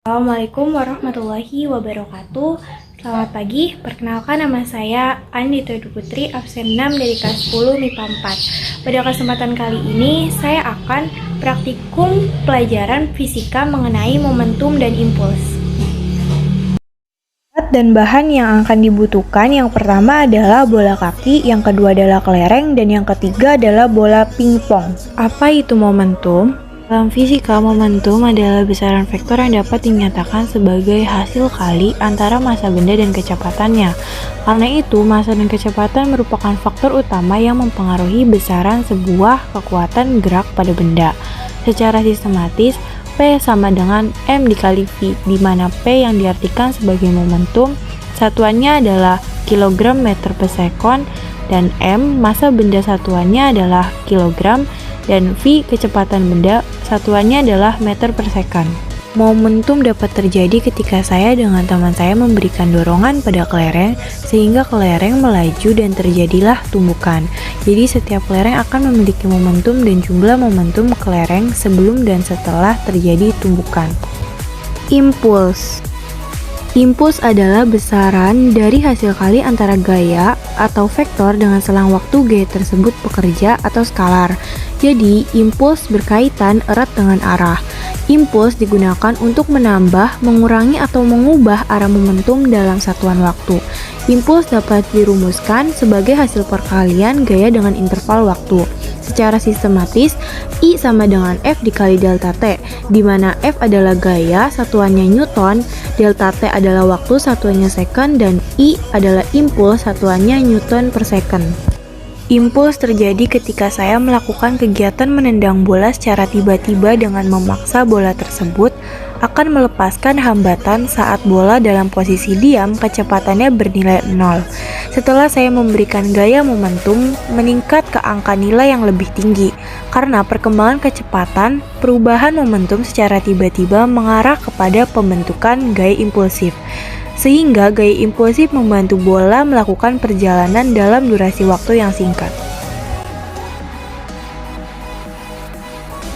Assalamualaikum warahmatullahi wabarakatuh. Selamat pagi, perkenalkan nama saya Andi Dwi Putri, absen 6 dari kelas 10 MIPA 4. Pada kesempatan kali ini, saya akan praktikum pelajaran fisika mengenai momentum dan impuls. Alat dan bahan yang akan dibutuhkan, yang pertama adalah bola kaki, yang kedua adalah kelereng, dan yang ketiga adalah bola pingpong. Apa itu momentum? Dalam fisika, momentum adalah besaran vektor yang dapat dinyatakan sebagai hasil kali antara massa benda dan kecepatannya. Karena itu, massa dan kecepatan merupakan faktor utama yang mempengaruhi besaran sebuah kekuatan gerak pada benda. Secara sistematis, P sama dengan M dikali V, di mana P yang diartikan sebagai momentum, satuannya adalah kilogram meter per sekon, dan M, massa benda satuannya adalah kilogram, dan V, kecepatan benda, satuannya adalah meter per second. Momentum dapat terjadi ketika saya dengan teman saya memberikan dorongan pada kelereng, sehingga kelereng melaju dan terjadilah tumbukan. Jadi setiap kelereng akan memiliki momentum dan jumlah momentum kelereng sebelum dan setelah terjadi tumbukan. Impuls. Impuls adalah besaran dari hasil kali antara gaya atau vektor dengan selang waktu gaya tersebut bekerja atau skalar. Jadi, impuls berkaitan erat dengan arah. Impuls digunakan untuk menambah, mengurangi, atau mengubah arah momentum dalam satuan waktu. Impuls dapat dirumuskan sebagai hasil perkalian gaya dengan interval waktu. Secara sistematis, I sama dengan F dikali delta T, di mana F adalah gaya, satuannya Newton, delta T adalah waktu, satuannya second, dan I adalah impuls, satuannya Newton per second. Impuls terjadi ketika saya melakukan kegiatan menendang bola secara tiba-tiba dengan memaksa bola tersebut akan melepaskan hambatan saat bola dalam posisi diam, kecepatannya bernilai 0. Setelah saya memberikan gaya momentum meningkat ke angka nilai yang lebih tinggi karena perkembangan kecepatan, perubahan momentum secara tiba-tiba mengarah kepada pembentukan gaya impulsif. Sehingga gaya impulsif membantu bola melakukan perjalanan dalam durasi waktu yang singkat.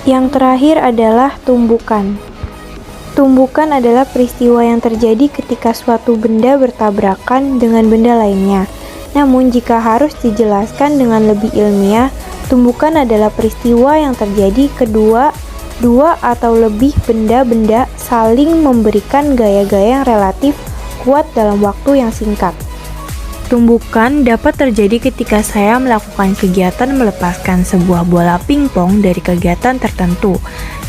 Yang terakhir adalah tumbukan. Tumbukan adalah peristiwa yang terjadi ketika suatu benda bertabrakan dengan benda lainnya. Namun jika harus dijelaskan dengan lebih ilmiah, tumbukan adalah peristiwa yang terjadi kedua dua atau lebih benda-benda saling memberikan gaya-gaya yang relatif kuat dalam waktu yang singkat. Tumbukan dapat terjadi ketika saya melakukan kegiatan melepaskan sebuah bola pingpong dari kegiatan tertentu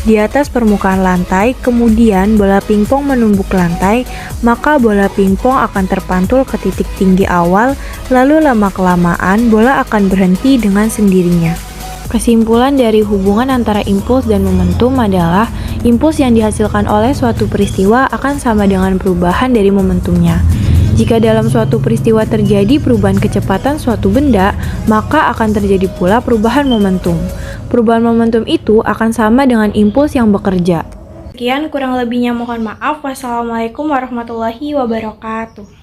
di atas permukaan lantai, kemudian bola pingpong menumbuk lantai, maka bola pingpong akan terpantul ke titik tinggi awal, lalu lama-kelamaan bola akan berhenti dengan sendirinya. Kesimpulan dari hubungan antara impuls dan momentum adalah impuls yang dihasilkan oleh suatu peristiwa akan sama dengan perubahan dari momentumnya. Jika dalam suatu peristiwa terjadi perubahan kecepatan suatu benda, maka akan terjadi pula perubahan momentum. Perubahan momentum itu akan sama dengan impuls yang bekerja. Sekian, kurang lebihnya mohon maaf. Wassalamualaikum warahmatullahi wabarakatuh.